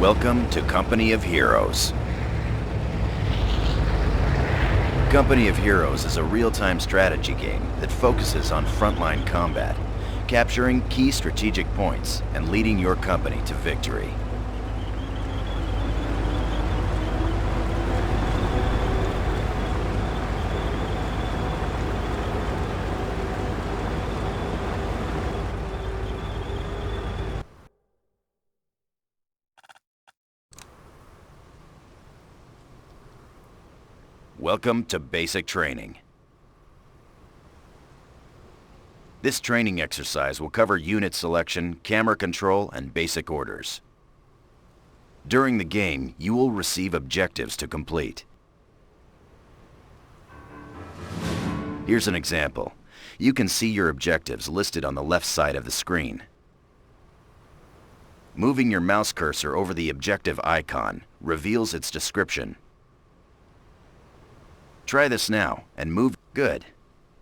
Welcome to Company of Heroes. Company of Heroes is a real-time strategy game that focuses on frontline combat, capturing key strategic points and leading your company to victory. Welcome to Basic Training. This training exercise will cover unit selection, camera control, and basic orders. During the game, you will receive objectives to complete. Here's an example. You can see your objectives listed on the left side of the screen. Moving your mouse cursor over the objective icon reveals its description. Try this now and move. Good.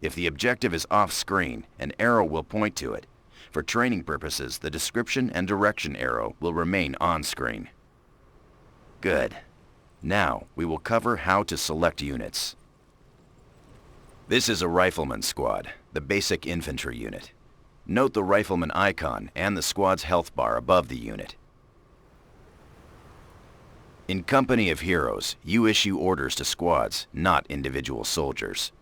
If the objective is off-screen, an arrow will point to it. For training purposes, the description and direction arrow will remain on-screen. Good. Now, we will cover how to select units. This is a Rifleman Squad, the basic infantry unit. Note the Rifleman icon and the squad's health bar above the unit. In Company of Heroes, you issue orders to squads, not individual soldiers.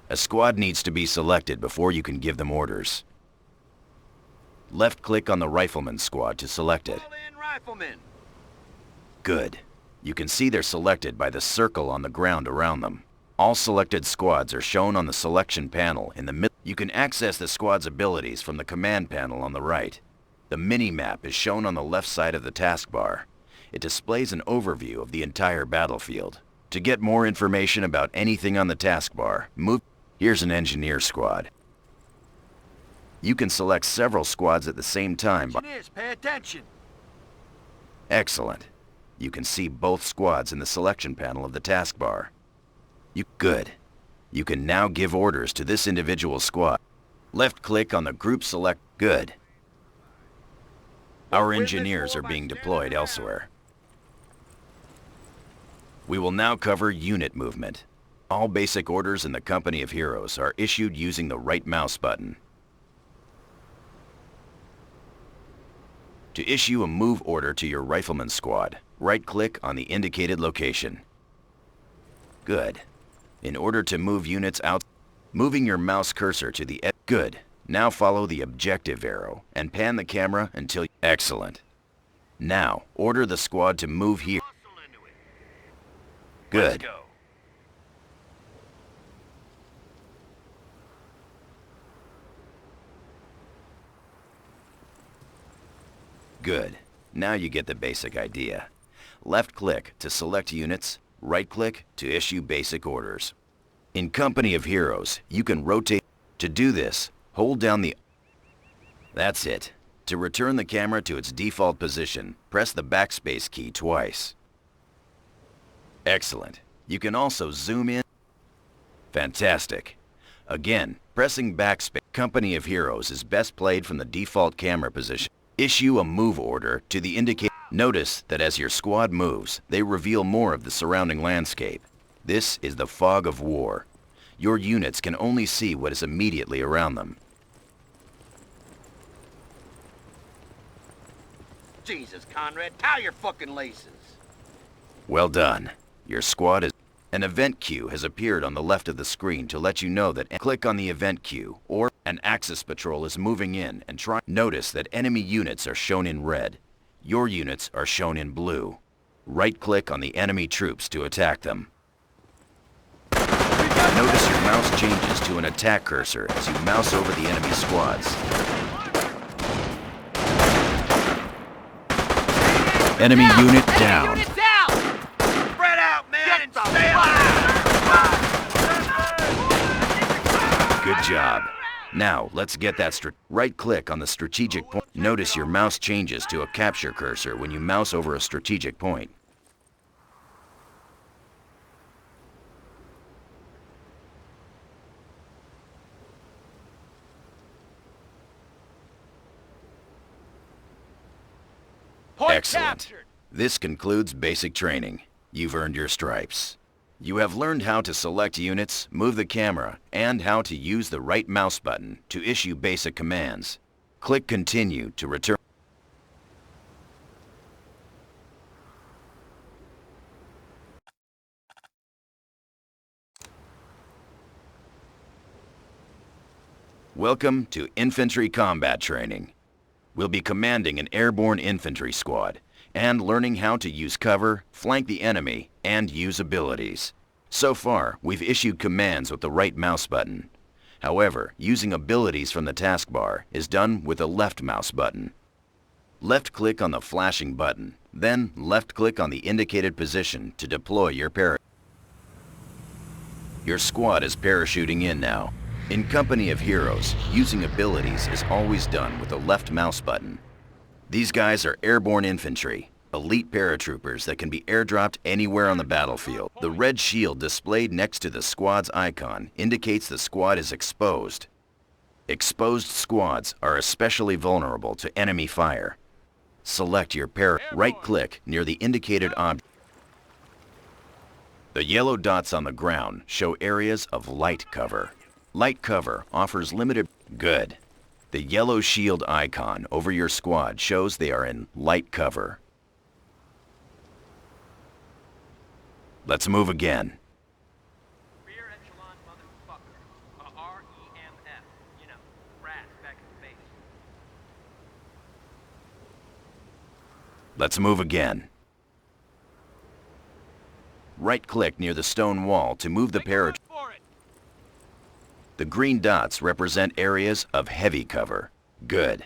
A squad needs to be selected before you can give them orders. Left-click on the Rifleman Squad to select it. Call in Riflemen. Good. You can see they're selected by the circle on the ground around them. All selected squads are shown on the selection panel in the middle. You can access the squad's abilities from the command panel on the right. The mini-map is shown on the left side of the taskbar. It displays an overview of the entire battlefield. To get more information about anything on the taskbar, move. Here's an engineer squad. You can select several squads at the same time. Engineers, pay attention. Excellent. You can see both squads in the selection panel of the taskbar. Good. You can now give orders to this individual squad. Left-click on the group select. Good. Our engineers are being deployed elsewhere. We will now cover unit movement. All basic orders in the Company of Heroes are issued using the right mouse button. To issue a move order to your Rifleman Squad, right-click on the indicated location. Good. In order to move units out, moving your mouse cursor to the edge. Good. Now follow the objective arrow and pan the camera until... Excellent. Now, order the squad to move here. Good. Let's go. Good. Now you get the basic idea. Left-click to select units, right-click to issue basic orders. In Company of Heroes, you can rotate. To do this, hold down the... That's it. To return the camera to its default position, press the backspace key twice. Excellent. You can also zoom in. Fantastic. Again, pressing backspace. Company of Heroes is best played from the default camera position. Issue a move order to the indicator. Notice that as your squad moves, they reveal more of the surrounding landscape. This is the fog of war. Your units can only see what is immediately around them. Jesus, Conrad, tie your fucking laces. Well done. Your squad is... An event queue has appeared on the left of the screen to let you know that... Click on the event queue, or an Axis patrol is moving in and try... Notice that enemy units are shown in red. Your units are shown in blue. Right-click on the enemy troops to attack them. Notice your mouse changes to an attack cursor as you mouse over the enemy squads. Enemy unit down. Spread out, man, and stay alive. Good job. Now, let's get that right-click on the strategic point. Notice your mouse changes to a capture cursor when you mouse over a strategic point. Excellent. captured. This concludes basic training. You've earned your stripes. You have learned how to select units, move the camera, and how to use the right mouse button to issue basic commands. Click Continue to return. Welcome to Infantry Combat Training. We'll be commanding an airborne infantry squad and learning how to use cover, flank the enemy, and use abilities. So far, we've issued commands with the right mouse button. However, using abilities from the taskbar is done with the left mouse button. Left-click on the flashing button, then left-click on the indicated position to deploy your parachute. Your squad is parachuting in now. In company of heroes, using abilities is always done with the left mouse button. These guys are airborne infantry, elite paratroopers that can be airdropped anywhere on the battlefield. The red shield displayed next to the squad's icon indicates the squad is exposed. Exposed squads are especially vulnerable to enemy fire. Select your right-click near the indicated object. The yellow dots on the ground show areas of light cover. Light cover offers limited... Good. The yellow shield icon over your squad shows they are in light cover. Let's move again. Rear echelon motherfucker. REMF. You know, rat back in the base. Let's move again. Right-click near the stone wall to move the parachute. The green dots represent areas of heavy cover. Good.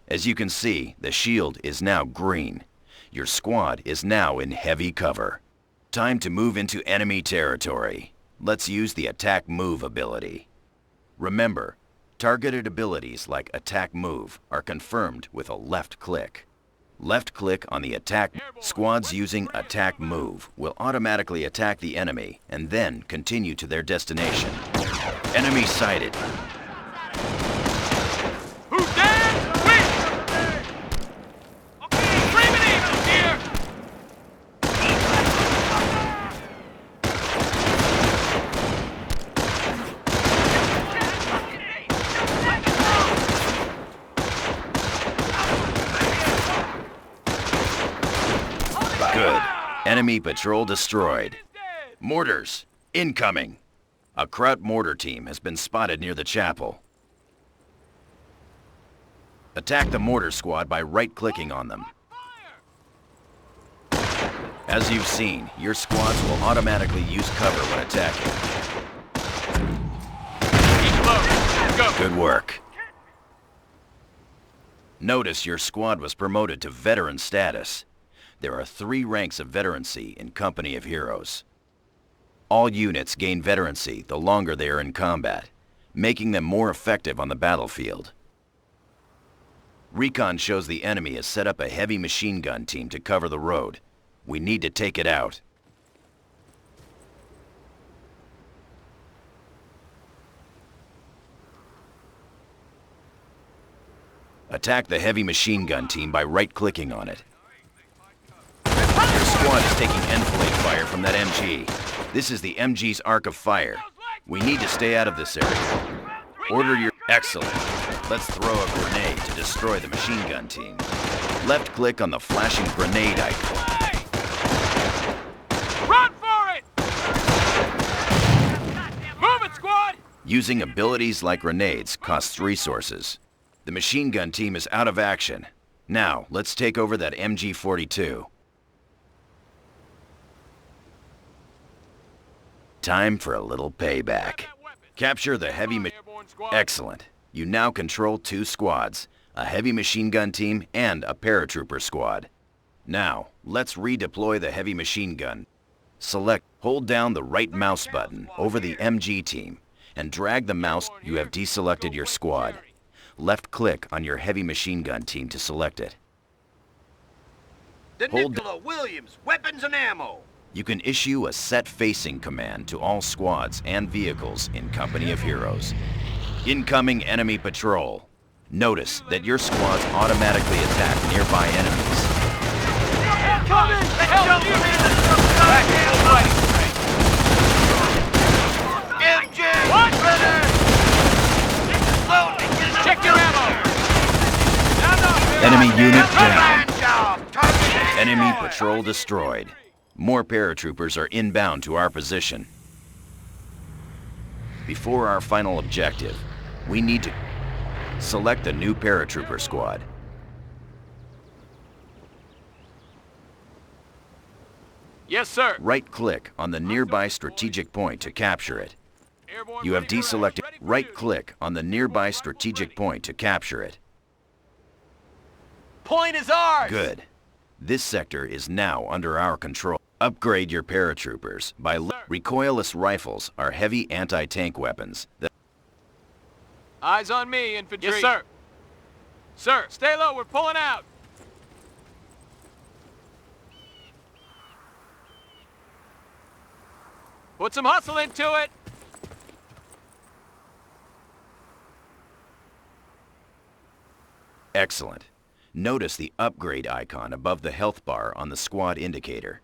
As you can see, the shield is now green. Your squad is now in heavy cover. Time to move into enemy territory. Let's use the Attack Move ability. Remember, targeted abilities like Attack Move are confirmed with a left click. Left click on the attack. Squads using Attack Move will automatically attack the enemy and then continue to their destination. Enemy sighted. Who dares? Win! Okay, scream it even here! Good. Enemy patrol destroyed. Mortars, incoming. A Kraut mortar team has been spotted near the chapel. Attack the mortar squad by right-clicking on them. As you've seen, your squads will automatically use cover when attacking. Keep low. Let's go. Good work. Notice your squad was promoted to veteran status. There are 3 ranks of veterancy in Company of Heroes. All units gain veterancy the longer they are in combat, making them more effective on the battlefield. Recon shows the enemy has set up a heavy machine gun team to cover the road. We need to take it out. Attack the heavy machine gun team by right-clicking on it. Your squad is taking enfilade fire from that MG. This is the MG's arc of fire. We need to stay out of this area. Order your... Excellent. Let's throw a grenade to destroy the machine gun team. Left-click on the flashing grenade icon. Run for it! Move it, squad! Using abilities like grenades costs resources. The machine gun team is out of action. Now, let's take over that MG-42. Time for a little payback. Capture the heavy Excellent. You now control 2 squads, a heavy machine gun team and a paratrooper squad. Now, let's redeploy the heavy machine gun. Hold down the right mouse button over the MG team and drag the mouse. You have deselected your squad. Left-click on your heavy machine gun team to select it. The Nicola Williams, weapons and ammo. You can issue a set facing command to all squads and vehicles in Company of Heroes. Incoming enemy patrol. Notice that your squads automatically attack nearby enemies. coming! Help you! Back to full fighting strength. MG! What? Slowly! Check your ammo! Enemy unit down. Hand job! Target Enemy destroyed. patrol destroyed. More paratroopers are inbound to our position. Before our final objective, we need to select a new paratrooper squad. Yes, sir. Right-click on the nearby strategic point to capture it. Airborne You have ready for deselected. ready for Right-click on the nearby strategic point to capture it. Point is ours! Good. This sector is now under our control. Upgrade your paratroopers by recoilless rifles are heavy anti-tank weapons that Eyes on me, infantry. Yes, sir. Sir, stay low. We're pulling out. Put some hustle into it. excellent. Notice the upgrade icon above the health bar on the squad indicator.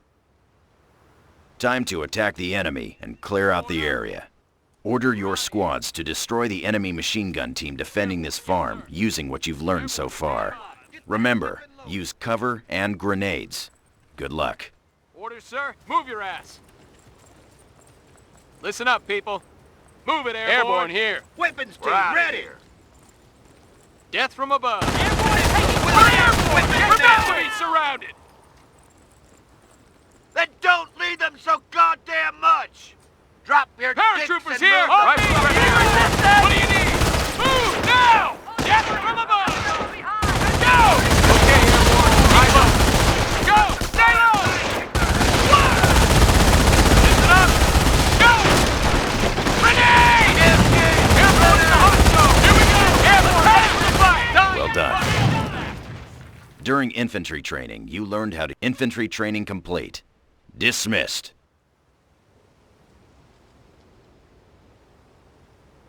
Time to attack the enemy and clear out the area. Order your squads to destroy the enemy machine gun team defending this farm using what you've learned so far. Remember, use cover and grenades. Good luck. Orders, sir. Move your ass. Listen up, people. Move it, airborne. Airborne here. Weapons team, We're ready! Death from above. Airborne is taking fire! We're about to be surrounded. Then don't lead them so goddamn much! Drop your dicks Paratroopers and here. move them. Rifles ready. Resistance! What do you need? Move now! Death from above. Go! Okay, airborne. Eyes up. Go! Stay low! Listen up! Go! Grenade! Airborne in the hot zone! Here we go! Airborne ready for fight! Well done. During infantry training, you learned how to... Infantry training complete. Dismissed.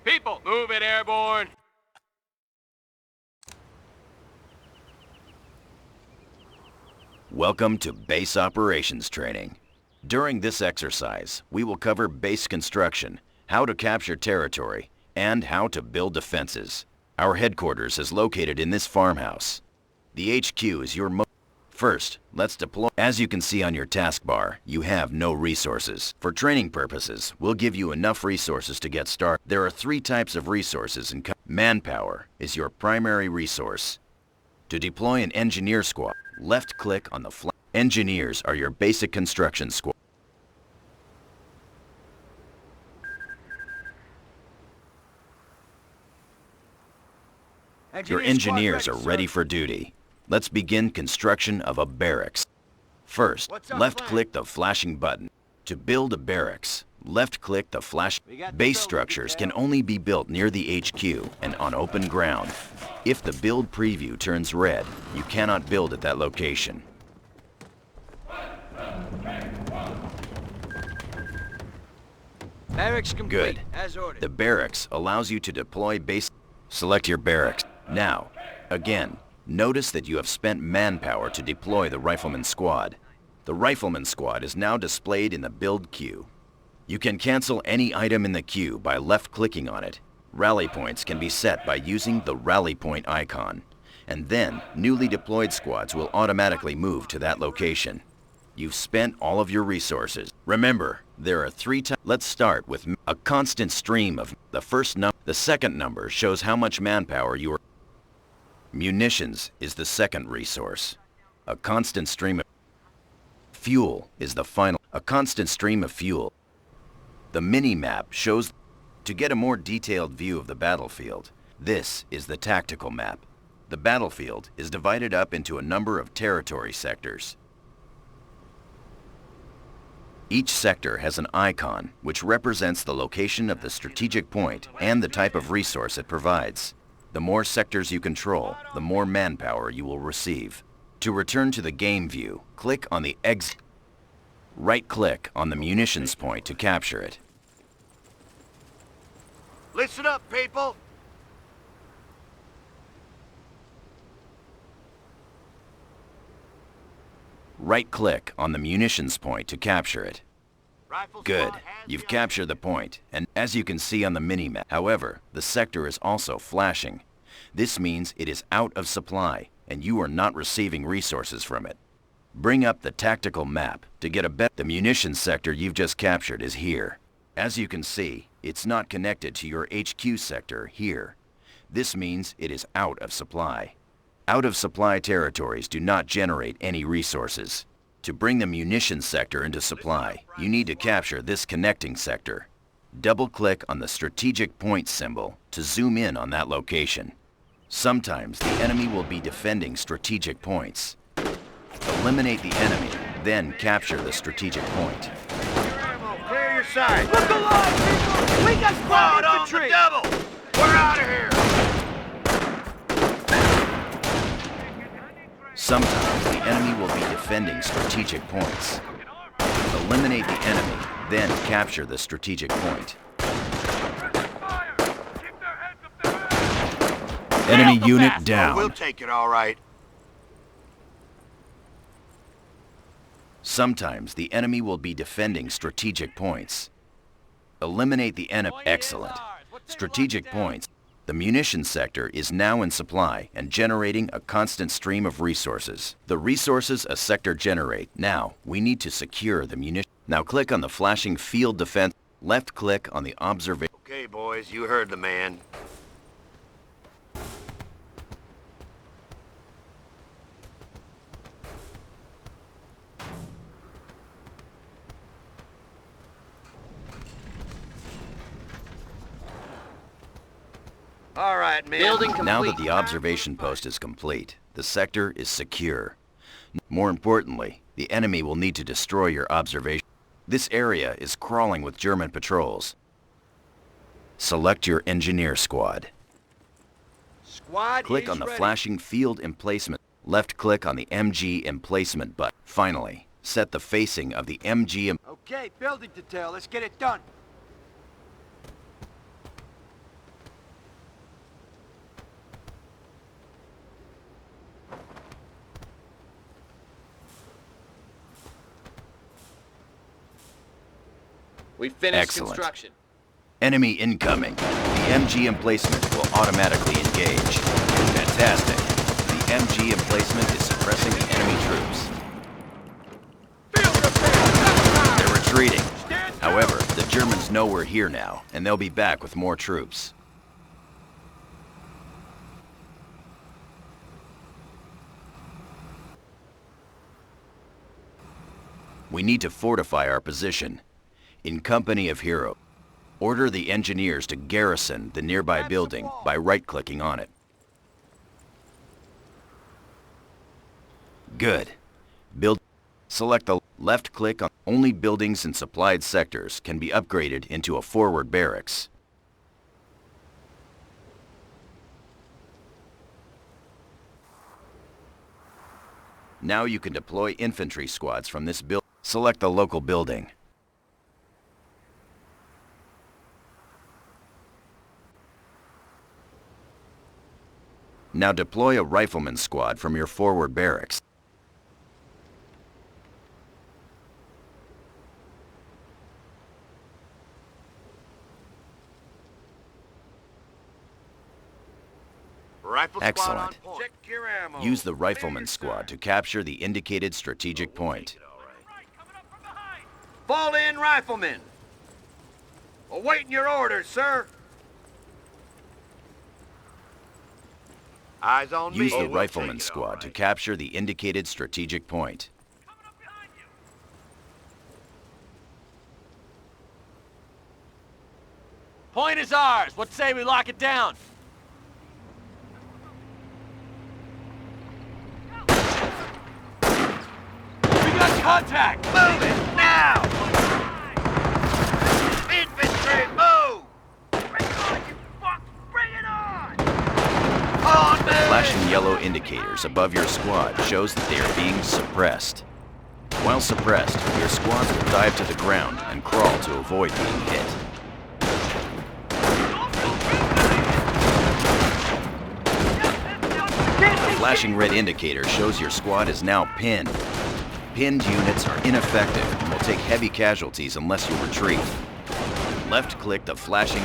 People, move it, airborne! Welcome to base operations training. During this exercise, we will cover base construction, how to capture territory, and how to build defenses. Our headquarters is located in this farmhouse. The HQ is your First, let's deploy. As you can see on your taskbar, you have no resources. For training purposes, we'll give you enough resources to get started. There are 3 types of resources in manpower is your primary resource. To deploy an engineer squad, left-click on the flank. Engineers are your basic construction squad. Your engineers are ready for duty. Let's begin construction of a barracks. First, left-click the flashing button. To build a barracks, left-click the flash. Base structures can only be built near the HQ and on open ground. If the build preview turns red, you cannot build at that location. Barracks complete, Good. as ordered. The barracks allows you to deploy base. Select your barracks. Now, again, notice that you have spent manpower to deploy the Rifleman Squad. The Rifleman Squad is now displayed in the build queue. You can cancel any item in the queue by left-clicking on it. Rally points can be set by using the rally point icon. And then, newly deployed squads will automatically move to that location. You've spent all of your resources. Remember, there are 3 types. Let's start with a constant stream of the first number. The second number shows how much manpower you are. Munitions is the second resource. A constant stream of fuel is the final. A constant stream of fuel. The mini-map shows to get a more detailed view of the battlefield. This is the tactical map. The battlefield is divided up into a number of territory sectors. Each sector has an icon which represents the location of the strategic point and the type of resource it provides. The more sectors you control, the more manpower you will receive. To return to the game view, click on the exit. Right-click on the munitions point to capture it. Listen up, people! Right-click on the munitions point to capture it. Rifle Good. squad has You've the captured the point, and as you can see on the minimap, however, the sector is also flashing. This means it is out of supply, and you are not receiving resources from it. Bring up the tactical map to get a better. The munitions sector you've just captured is here. As you can see, it's not connected to your HQ sector here. This means it is out of supply. Out of supply territories do not generate any resources. To bring the munitions sector into supply, you need to capture this connecting sector. Double-click on the strategic point symbol to zoom in on that location. Sometimes the enemy will be defending strategic points. Eliminate the enemy, then capture the strategic point. ammo. Clear your side. Look alive, people! We got Squad squad on the infantry! double. We're out of here. Sometimes the enemy will be defending strategic points. Eliminate the enemy, then capture the strategic point. Enemy unit down. We'll take it all right. Sometimes the enemy will be defending strategic points. Eliminate the enemy. Excellent. Strategic points. The munitions sector is now in supply and generating a constant stream of resources. The resources a sector generate. Now, we need to secure the munitions. Now click on the flashing field defense. Left click on the observation. Okay, boys, you heard the man. All right, man. Building complete. Now that the observation post is complete, the sector is secure. More importantly, the enemy will need to destroy your observation. This area is crawling with German patrols. Select your engineer squad. Squad Click is on the ready. flashing field emplacement. Left click on the MG emplacement button. Finally, set the facing of the MG. Okay, building detail. Let's get it done. We finished Excellent. construction. Enemy incoming. The MG emplacement will automatically engage. Fantastic. The MG emplacement is suppressing the enemy troops. They're retreating. However, the Germans know we're here now, and they'll be back with more troops. We need to fortify our position. In company of hero, order the engineers to garrison the nearby building by right-clicking on it. Good. Select the left-click on only buildings in supplied sectors can be upgraded into a forward barracks. Now you can deploy infantry squads from this building. Select the local building. Now deploy a rifleman squad from your forward barracks. Rifle Excellent. squad on point. Check your ammo. Use the rifleman squad to capture the indicated strategic point. Fall in, riflemen. Awaiting your orders, sir. Eyes on me. Use the We'll rifleman take it, squad all to right. capture the indicated strategic point. Point is ours. What say we lock it down? We got contact! Move it now! Infantry, move! Bring it on, you fucks! Bring it on! On me! Flashing yellow indicators above your squad shows that they are being suppressed. While suppressed, your squads will dive to the ground and crawl to avoid being hit. The flashing red indicator shows your squad is now pinned. Pinned units are ineffective and will take heavy casualties unless you retreat. Left-click the flashing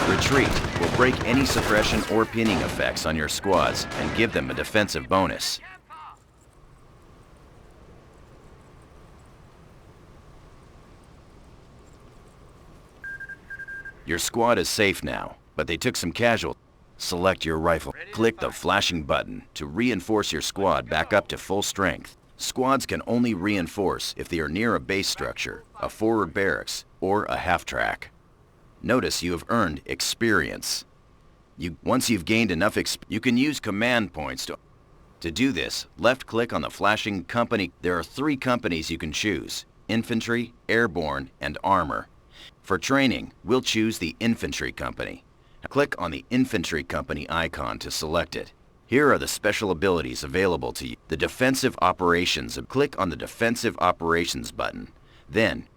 retreat will break any suppression or pinning effects on your squads and give them a defensive bonus. Your squad is safe now, but they took some casualties. Select your rifle. Click the flashing button to reinforce your squad back up to full strength. Squads can only reinforce if they are near a base structure, a forward barracks, or a half-track. Notice you have earned experience. Once you've gained enough you can use command points to do this. Left-click on the flashing company. There are 3 companies you can choose: Infantry, Airborne, and Armor. For training, we'll choose the Infantry Company. Click on the Infantry Company icon to select it. Here are the special abilities available to you. The Defensive Operations. Click on the Defensive Operations button. Then,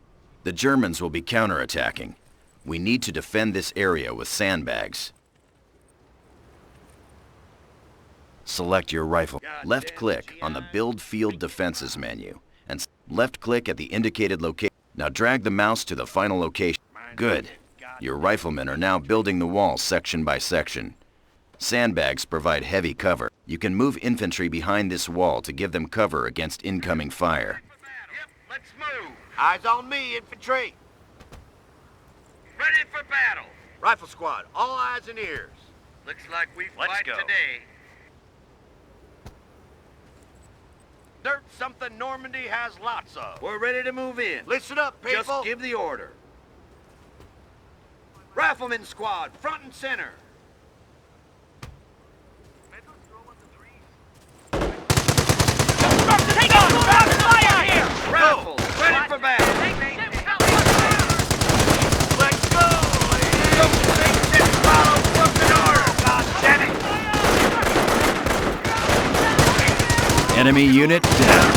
the Germans will be counterattacking. We need to defend this area with sandbags. Select your rifle. Left-click on the Build Field Defenses menu, and left-click at the indicated location. Now drag the mouse to the final location. Good. Your riflemen are now building the wall section by section. Sandbags provide heavy cover. You can move infantry behind this wall to give them cover against incoming fire. Yep, let's move. Eyes on me, infantry. Ready for battle. Rifle squad, all eyes and ears. Looks like we Let's fight go. today. Dirt something Normandy has lots of. We're ready to move in. Listen up, people. Just give the order. Rifleman squad, front and center. Take on! Rapid fire here! Rifles, ready for battle. Let's go! Don't follow fucking order, goddammit! Enemy unit down.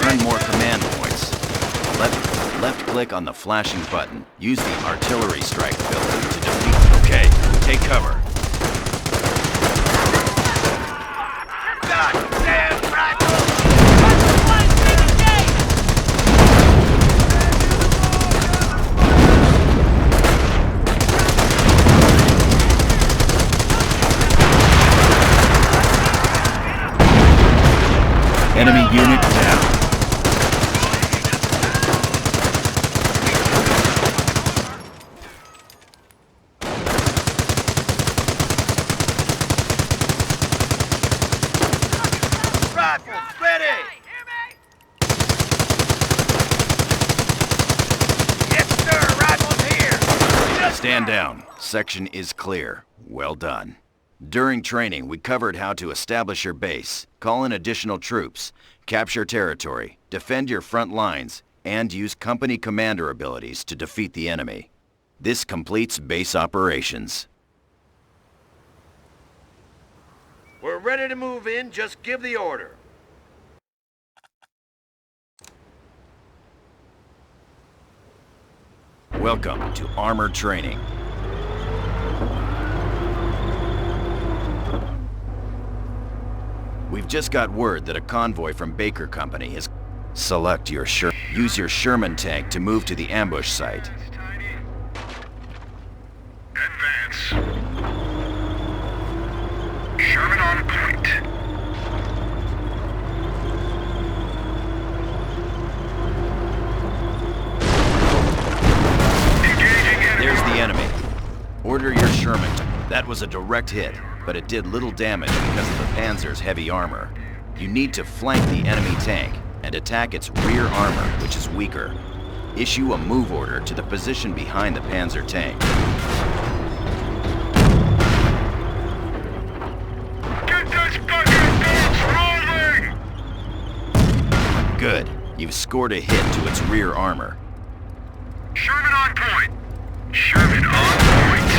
Earn more command points. Left-click on the flashing button. Use the artillery strike ability to defeat. Okay, take cover. Goddamn rifle! Enemy unit down. Rifles, ready! Yes, sir, rifles here! Stand down. Section is clear. Well done. During training, we covered how to establish your base, call in additional troops, capture territory, defend your front lines, and use company commander abilities to defeat the enemy. This completes base operations. We're ready to move in, just give the order. Welcome to Armor Training. We've just got word that a convoy from Baker Company is... Select your Use your Sherman tank to move to the ambush site. Advance. Sherman on point. Engaging enemy. There's the enemy. Order your Sherman. That was a direct hit, but it did little damage because of the Panzer's heavy armor. You need to flank the enemy tank and attack its rear armor, which is weaker. Issue a move order to the position behind the Panzer tank. Get this fucking boats rolling! Good. You've scored a hit to its rear armor. Sherman on point. Sherman on point.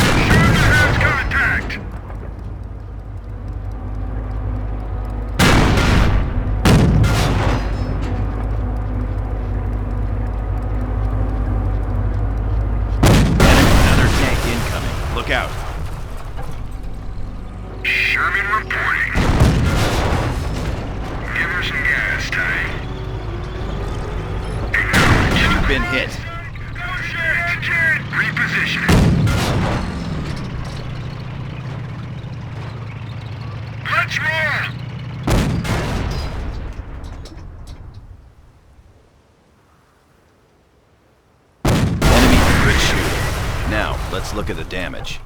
Sherman has contact. Another tank incoming. Look out. Let's look at the damage.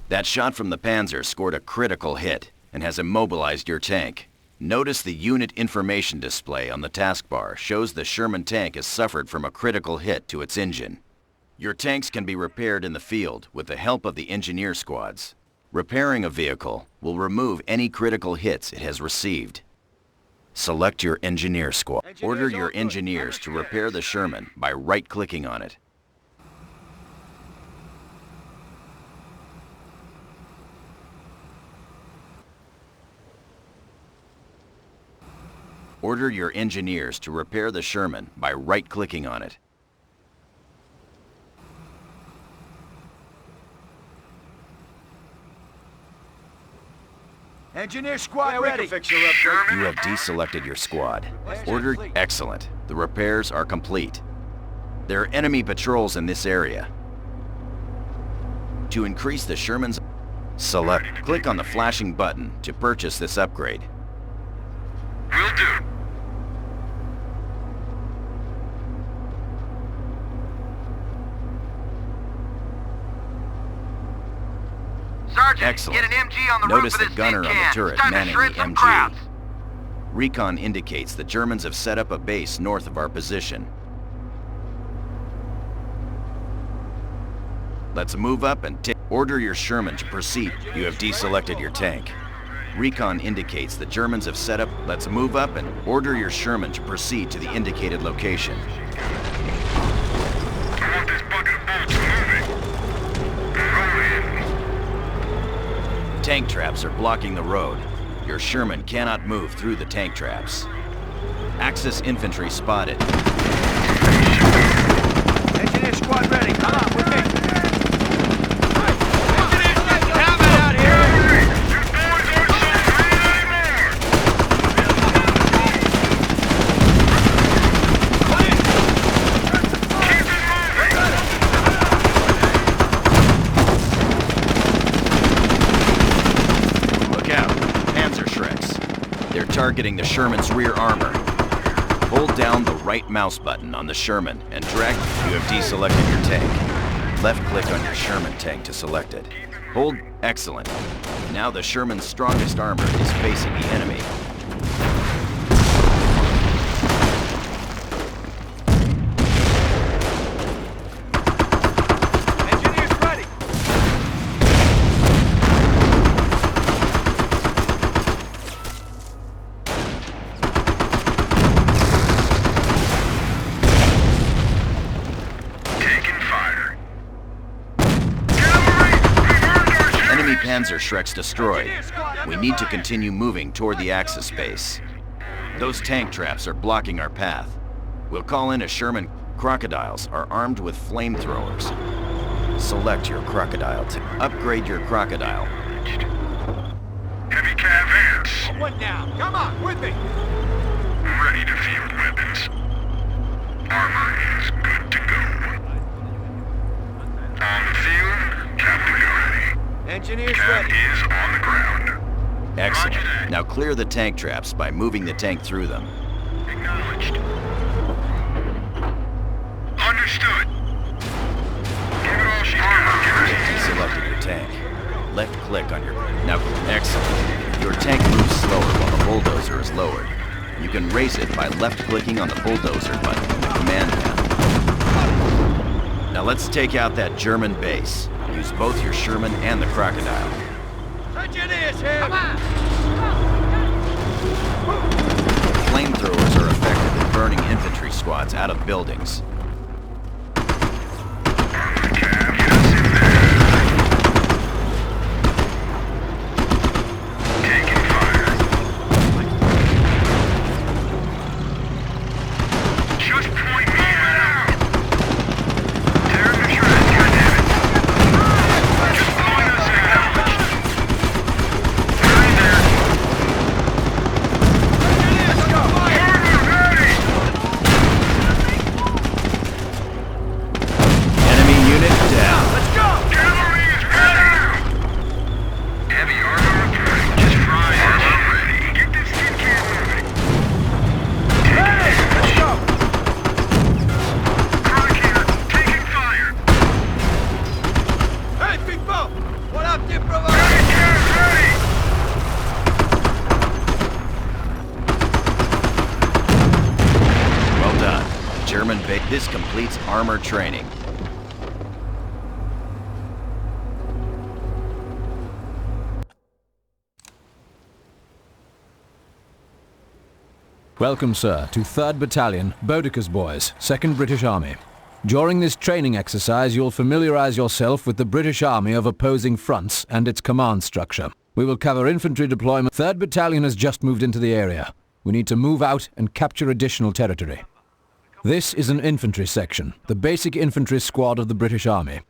That shot from the Panzer scored a critical hit and has immobilized your tank. Notice the unit information display on the taskbar shows the Sherman tank has suffered from a critical hit to its engine. Your tanks can be repaired in the field with the help of the engineer squads. Repairing a vehicle will remove any critical hits it has received. Select your engineer squad. Order your engineers to repair the Sherman by right-clicking on it. Order your engineers to repair the Sherman by right-clicking on it. Engineer squad ready. You have deselected your squad. Order excellent. The repairs are complete. There are enemy patrols in this area. To increase the Sherman's click on the flashing button to purchase this upgrade. Will do. Sergeant, Excellent. get an MG on the Notice roof the of this gunner on the tin can. turret It's time to manning shred the some MG. crowds. Recon indicates the Germans have set up a base north of our position. Let's move up and order your Sherman to proceed. You have deselected your tank. Recon indicates the Germans have set up. Let's move up and order your Sherman to proceed to the indicated location. I want this bucket of bullets moving. Roll in. Tank traps are blocking the road. Your Sherman cannot move through the tank traps. Axis infantry spotted. Engineer squad ready. Come on, with me. Targeting the Sherman's rear armor. Hold down the right mouse button on the Sherman and drag. You have deselected your tank. Left click on your Sherman tank to select it. Hold. Excellent. Now the Sherman's strongest armor is facing the enemy. Engineers ready. Panzer Shreks destroyed. We need to continue moving toward the Axis base. Those tank traps are blocking our path. We'll call in a Sherman. Crocodiles are armed with flamethrowers. Select your crocodile to upgrade your crocodile. Heavy cav ants. One down. Come on, with me. Ready to field weapons. Armor is good to go. On the field, Captain ready. Engineers Cat ready. is on the ground. Excellent. Roger that. Now clear the tank traps by moving the tank through them. Acknowledged. Understood. Give it all she's got. Give her Deselected your tank. Left click on your... Now, excellent. Your tank moves slower while the bulldozer is lowered. You can raise it by left clicking on the bulldozer button in the command panel. Now let's take out that German base. Use both your Sherman and the crocodile. Engineers here. Come on. Flamethrowers are effective at burning infantry squads out of buildings. German base. This completes armor training. Welcome, sir, to 3rd Battalion, Boudicca's Boys, 2nd British Army. During this training exercise, you'll familiarize yourself with the British Army of opposing fronts and its command structure. We will cover infantry deployment. 3rd Battalion has just moved into the area. We need to move out and capture additional territory. This is an infantry section, the basic infantry squad of the British Army.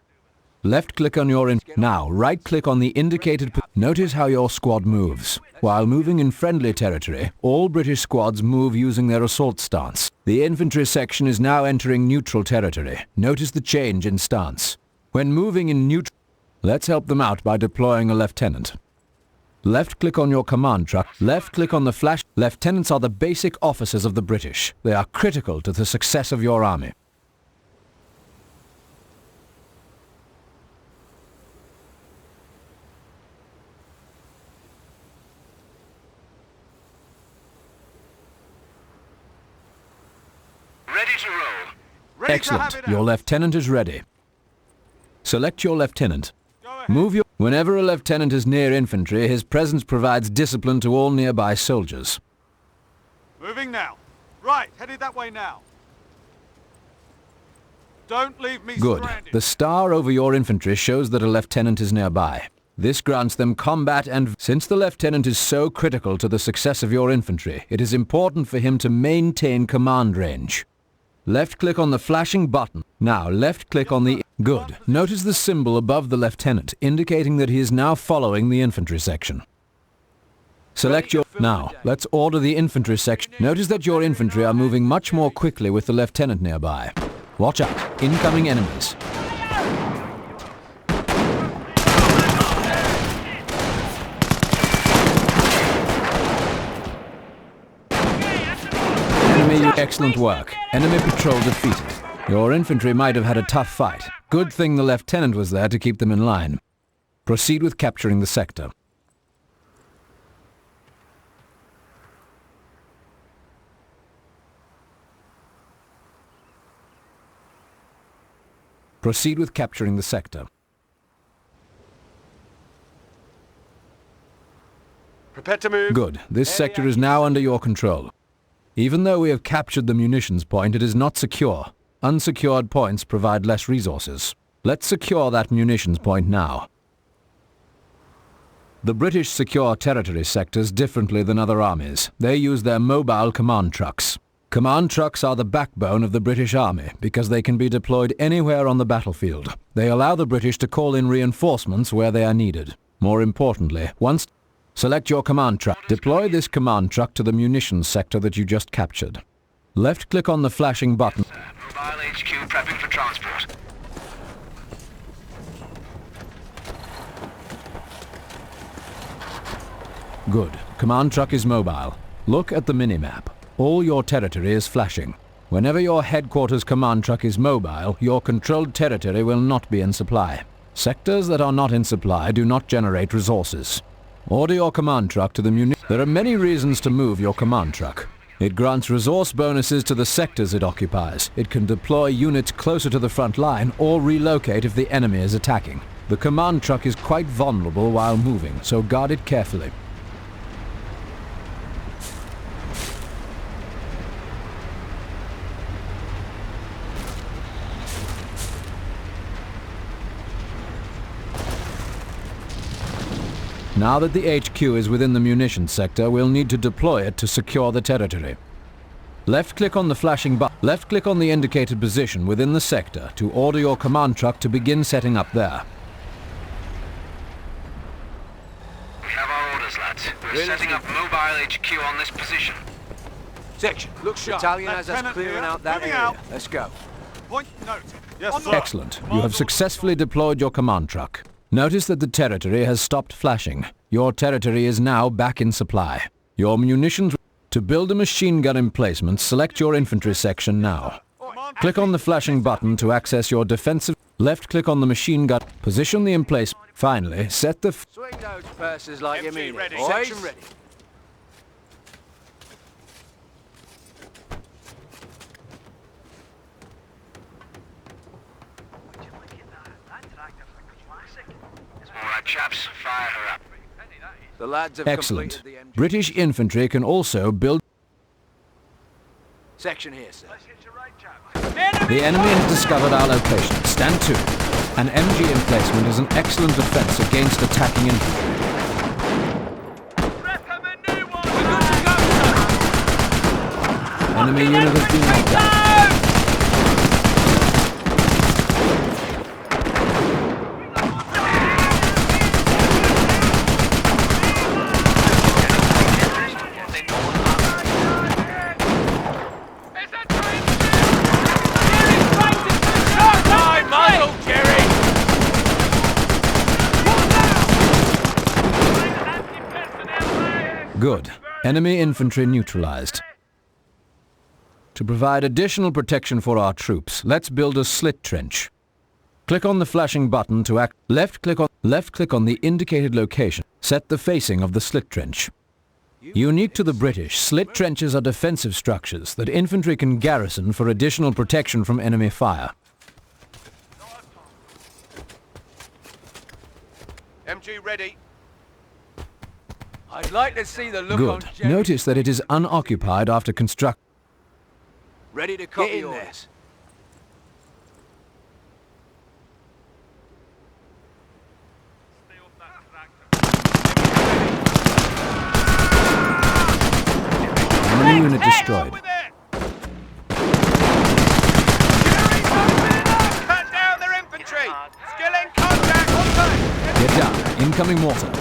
Left-click on your Now, right-click on the indicated... Notice how your squad moves. While moving in friendly territory, all British squads move using their assault stance. The infantry section is now entering neutral territory. Notice the change in stance. When moving in neutral... Let's help them out by deploying a lieutenant. Left-click on your command truck. Left-click on the flash. Lieutenants are the basic officers of the British. They are critical to the success of your army. Ready to roll. Ready Excellent. to have it Your out. lieutenant is ready. Select your lieutenant. Move your... Whenever a lieutenant is near infantry, his presence provides discipline to all nearby soldiers. Moving now. Right, headed that way now. Don't leave me Good. stranded. The star over your infantry shows that a lieutenant is nearby. This grants them combat and... Since the lieutenant is so critical to the success of your infantry, it is important for him to maintain command range. Left-click on the flashing button. Now, left-click on the... Good. Notice the symbol above the lieutenant, indicating that he is now following the infantry section. Select your... Now, let's order the infantry section. Notice that your infantry are moving much more quickly with the lieutenant nearby. Watch out. Incoming enemies. Excellent work. Enemy patrol defeated. Your infantry might have had a tough fight. Good thing the lieutenant was there to keep them in line. Proceed with capturing the sector. Proceed with capturing the sector. Prepare to move. Good. This sector is now under your control. Even though we have captured the munitions point, it is not secure. Unsecured points provide less resources. Let's secure that munitions point now. The British secure territory sectors differently than other armies. They use their mobile command trucks. Command trucks are the backbone of the British Army because they can be deployed anywhere on the battlefield. They allow the British to call in reinforcements where they are needed. More importantly, once... Select your command truck. Deploy this command truck to the munitions sector that you just captured. Left-click on the flashing button. Mobile HQ prepping for transport. Good. Command truck is mobile. Look at the minimap. All your territory is flashing. Whenever your headquarters command truck is mobile, your controlled territory will not be in supply. Sectors that are not in supply do not generate resources. Order your command truck to the There are many reasons to move your command truck. It grants resource bonuses to the sectors it occupies. It can deploy units closer to the front line or relocate if the enemy is attacking. The command truck is quite vulnerable while moving, so guard it carefully. Now that the HQ is within the munitions sector, we'll need to deploy it to secure the territory. Left-click on the flashing button. Left-click on the indicated position within the sector to order your command truck to begin setting up there. We have our orders, lads. We're setting up mobile HQ on this position. Section, look sharp. Battalion has us clearing out that area. Let's go. Point note. Yes, sir. Excellent. You have successfully deployed your command truck. Notice that the territory has stopped flashing. Your territory is now back in supply. Your munitions... To build a machine gun emplacement, select your infantry section now. Click on the flashing button to access your defensive... Left-click on the machine gun. Position the emplacement. Finally, set the... Swing those purses like you mean it, ready. boys. Section ready. chaps. Fire her up. The lads have Excellent. completed the MG. British infantry can also build... Section here, sir. The enemy has discovered our location. Stand to. An MG emplacement is an excellent defense against attacking infantry. Enemy unit has been knocked down. Good. Enemy infantry neutralized. To provide additional protection for our troops, let's build a slit trench. Click on the flashing button to act. Left click on the indicated location. Set the facing of the slit trench. Unique to the British, slit trenches are defensive structures that infantry can garrison for additional protection from enemy fire. MG ready. I'd like to see the look Good. on Jerry. Notice that it is unoccupied after construct. Ready to copy orders. Enemy unit destroyed. Cut down their infantry. Still in contact. Get down. Incoming mortar.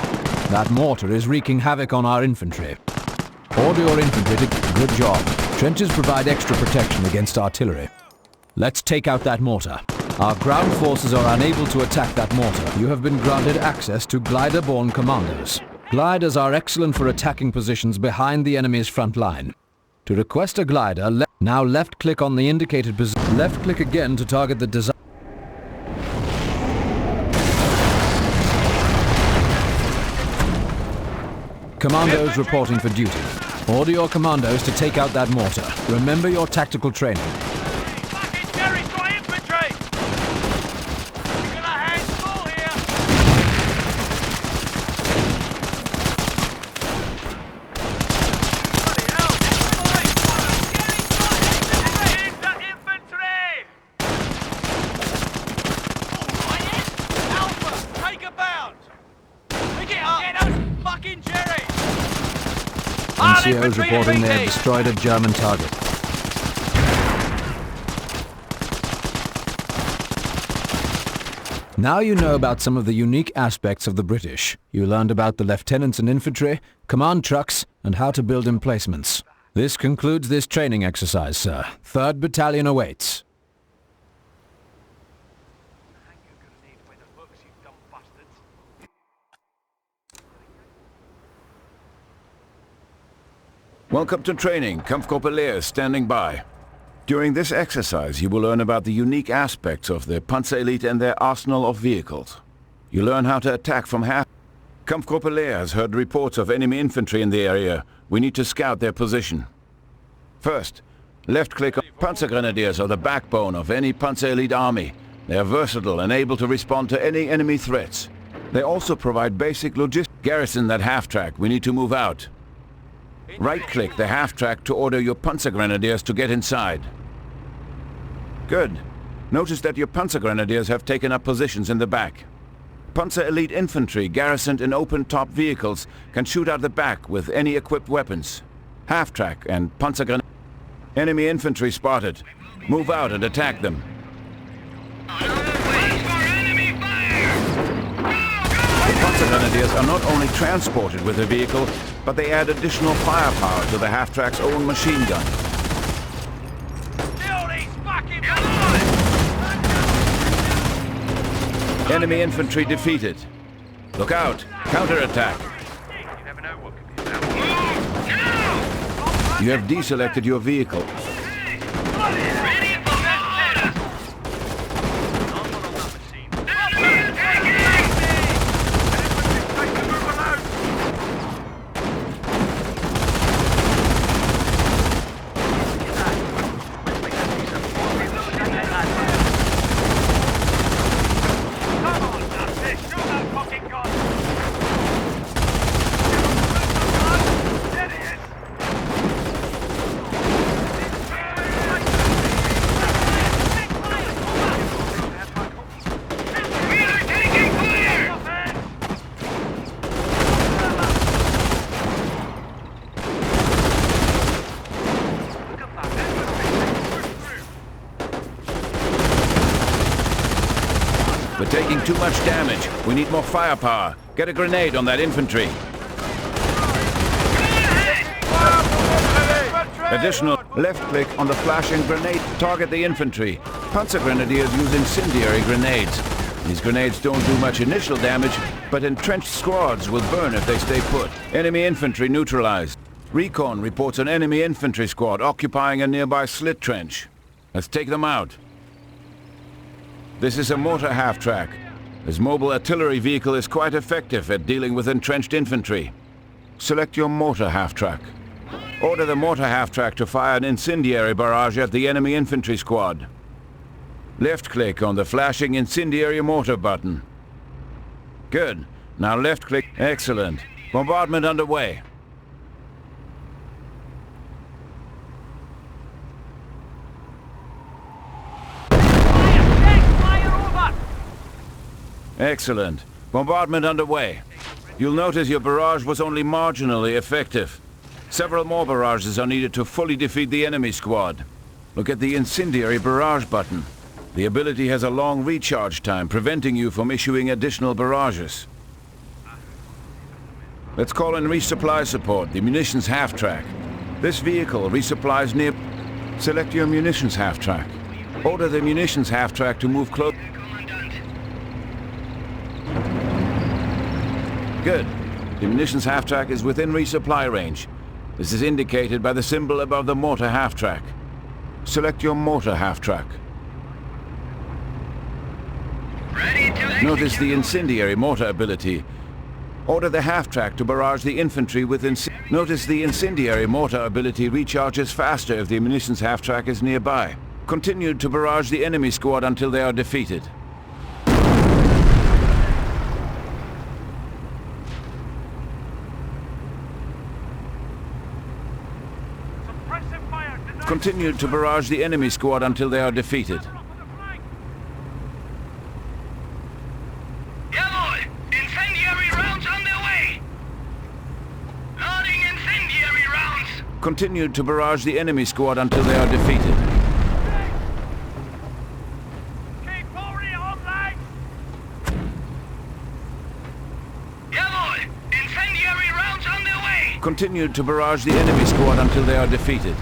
That mortar is wreaking havoc on our infantry. Order your infantry to... Good job. Trenches provide extra protection against artillery. Let's take out that mortar. Our ground forces are unable to attack that mortar. You have been granted access to glider-borne commandos. Gliders are excellent for attacking positions behind the enemy's front line. To request a glider, now left-click on the indicated position. Left-click again to target the desired... Commandos reporting for duty. Order your commandos to take out that mortar. Remember your tactical training. Fucking Jerry's got infantry! We've got our hands full here! Bloody hell! Here's the infantry! Alpha, take a bound! Pick it up! Get us fucking Jerry! NCOs reporting they have destroyed a German target. Now you know about some of the unique aspects of the British. You learned about the lieutenants and infantry, command trucks, and how to build emplacements. This concludes this training exercise, sir. 3rd Battalion awaits. Welcome to training. Kampfgruppe standing by. During this exercise, you will learn about the unique aspects of the Panzer Elite and their arsenal of vehicles. You learn how to attack from half. Kampfgruppe has heard reports of enemy infantry in the area. We need to scout their position. First, left-click on Panzer Grenadiers are the backbone of any Panzer Elite army. They are versatile and able to respond to any enemy threats. They also provide basic logistics. Garrison that half-track. We need to move out. Right-click the half-track to order your Panzer Grenadiers to get inside. Good. Notice that your Panzer Grenadiers have taken up positions in the back. Panzer Elite infantry garrisoned in open-top vehicles can shoot out the back with any equipped weapons. Half-track and Panzer Grenadiers. Enemy infantry spotted. Move out and attack them. Panzer Grenadiers are not only transported with the vehicle, but they add additional firepower to the half-track's own machine gun. Kill these fucking Enemy infantry defeated. Look out! Counterattack! You never know what could be about. You have deselected your vehicle. We're taking too much damage. We need more firepower. Get a grenade on that infantry. Additional left-click on the flashing grenade. Target the infantry. Panzer Grenadiers use incendiary grenades. These grenades don't do much initial damage, but entrenched squads will burn if they stay put. Enemy infantry neutralized. Recon reports an enemy infantry squad occupying a nearby slit trench. Let's take them out. This is a mortar half-track. This mobile artillery vehicle is quite effective at dealing with entrenched infantry. Select your mortar half-track. Order the mortar half-track to fire an incendiary barrage at the enemy infantry squad. Left-click on the flashing incendiary mortar button. Good. Now left-click. Excellent. Bombardment underway. Excellent. Bombardment underway. You'll notice your barrage was only marginally effective. Several more barrages are needed to fully defeat the enemy squad. Look at the incendiary barrage button. The ability has a long recharge time, preventing you from issuing additional barrages. Let's call in resupply support, the munitions half-track. This vehicle resupplies near... Select your munitions half-track. Order the munitions half-track to move close... Good. The munitions half-track is within resupply range. This is indicated by the symbol above the mortar half-track. Select your mortar half-track. Notice the incendiary mortar ability. Order the half-track to barrage the infantry with Notice the incendiary mortar ability recharges faster if the munitions half-track is nearby. Continue to barrage the enemy squad until they are defeated. Continue to barrage the enemy squad until they are defeated. Yeah, boy! Incendiary rounds on their way! Loading incendiary rounds! Continue to barrage the enemy squad until they are defeated. Keep pouring it on, lads! Yeah, boy! Incendiary rounds on their way! Continue to barrage the enemy squad until they are defeated.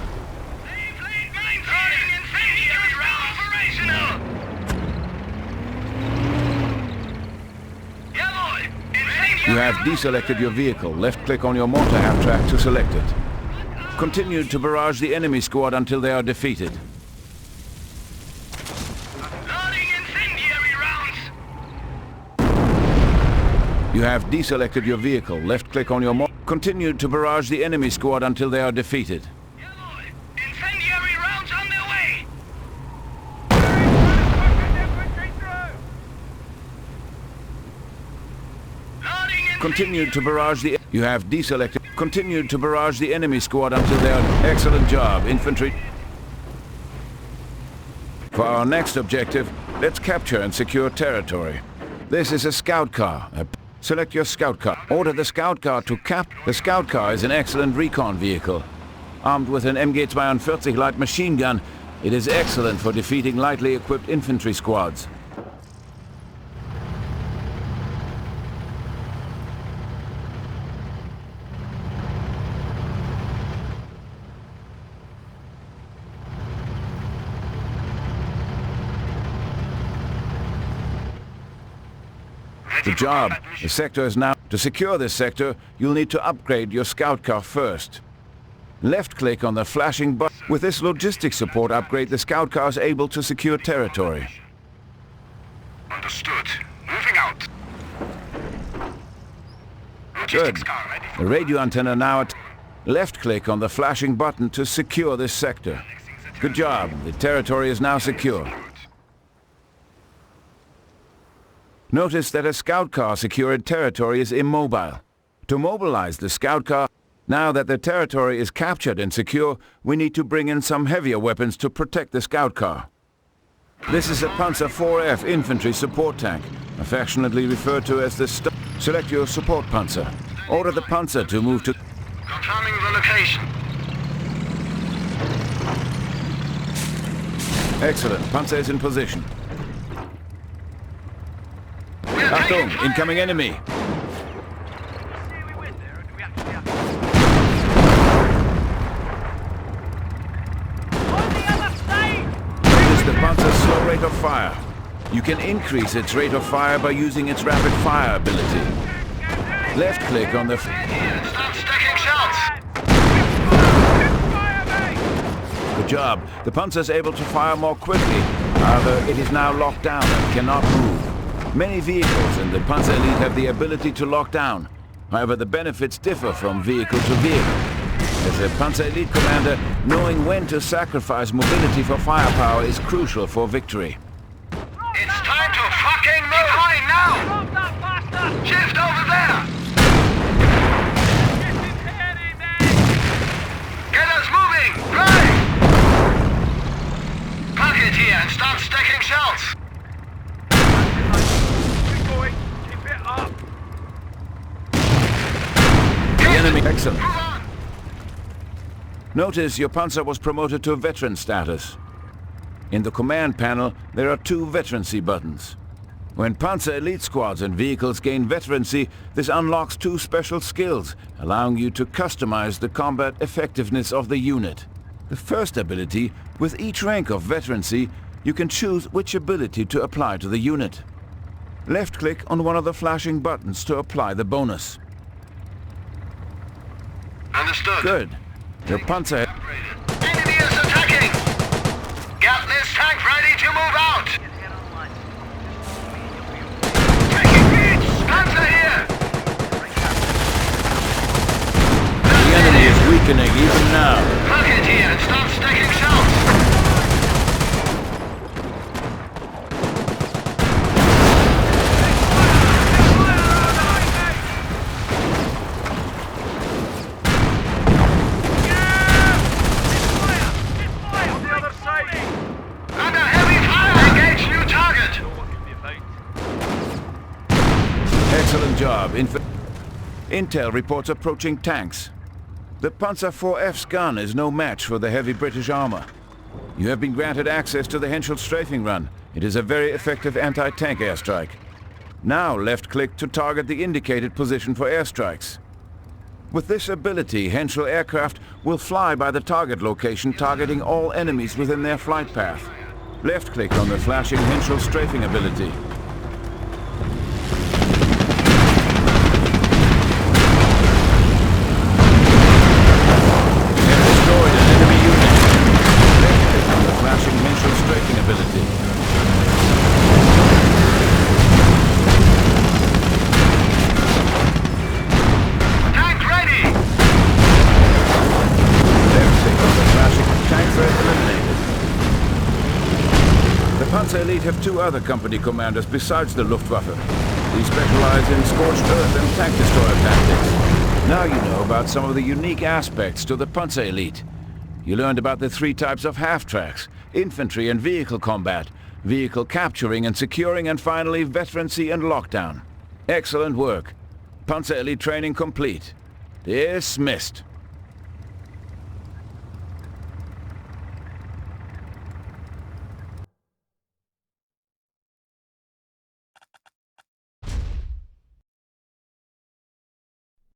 You have deselected your vehicle. Left-click on your mortar half-track to select it. Continue to barrage the enemy squad until they are defeated. Loading incendiary rounds! You have deselected your vehicle. Left-click on your mortar. Continue to barrage the enemy squad until they are defeated. Yeah, boy! Incendiary rounds on their way! Continue to barrage the... You have deselected... Continue to barrage the enemy squad until they are... Excellent job, infantry. For our next objective, let's capture and secure territory. This is a scout car. Select your scout car. Order the scout car to cap... The scout car is an excellent recon vehicle. Armed with an MG-42 light machine gun, it is excellent for defeating lightly equipped infantry squads. Good job. The sector is now... To secure this sector, you'll need to upgrade your scout car first. Left-click on the flashing button. With this logistics support upgrade, the scout car is able to secure territory. Understood. Moving out. Good. The radio antenna now at... Left-click on the flashing button to secure this sector. Good job. The territory is now secure. Notice that a scout car secured territory is immobile. To mobilize the scout car, now that the territory is captured and secure, we need to bring in some heavier weapons to protect the scout car. This is a Panzer IVF infantry support tank, affectionately referred to as the Select your support Panzer. Order the Panzer to move to... Confirming the location. Excellent. Panzer is in position. Achtung, incoming enemy. See, we went there, and we actually have on the other side! Notice the Panzer's slow rate of fire. You can increase its rate of fire by using its rapid fire ability. Left click on the... Start stacking shells. Good job. The Panzer is able to fire more quickly. However, it is now locked down and cannot move. Many vehicles in the Panzer Elite have the ability to lock down. However, the benefits differ from vehicle to vehicle. As a Panzer Elite commander, knowing when to sacrifice mobility for firepower is crucial for victory. It's time to fucking move! Deploying now! Drop that bastard! Shift over there! Get his head in there! Get us moving! Right! Park it here and start stacking shells! Keep going! Keep it up! The enemy... Excellent. Move on! Notice your Panzer was promoted to veteran status. In the command panel, there are 2 veterancy buttons. When Panzer Elite squads and vehicles gain veterancy, this unlocks 2 special skills, allowing you to customize the combat effectiveness of the unit. The first ability, with each rank of veterancy, you can choose which ability to apply to the unit. Left-click on one of the flashing buttons to apply the bonus. Understood. Good. Your Panzer... Enemy is attacking! Get this tank ready to move out! Get online. Taking beach! Panzer here! The enemy is weakening even now. Park it here and start stacking shells! On the other side! Under heavy fire! Engage new target! Know what could be about. Excellent job. Intel reports approaching tanks. The Panzer IV's gun is no match for the heavy British armor. You have been granted access to the Henschel strafing run. It is a very effective anti-tank airstrike. Now left-click to target the indicated position for airstrikes. With this ability, Henschel aircraft will fly by the target location, targeting all enemies within their flight path. Left-click on the flashing Henschel strafing ability. Panzer Elite have 2 other company commanders besides the Luftwaffe. These specialize in scorched earth and tank destroyer tactics. Now you know about some of the unique aspects to the Panzer Elite. You learned about the 3 types of half-tracks, infantry and vehicle combat, vehicle capturing and securing, and finally veterancy and lockdown. Excellent work. Panzer Elite training complete. Dismissed.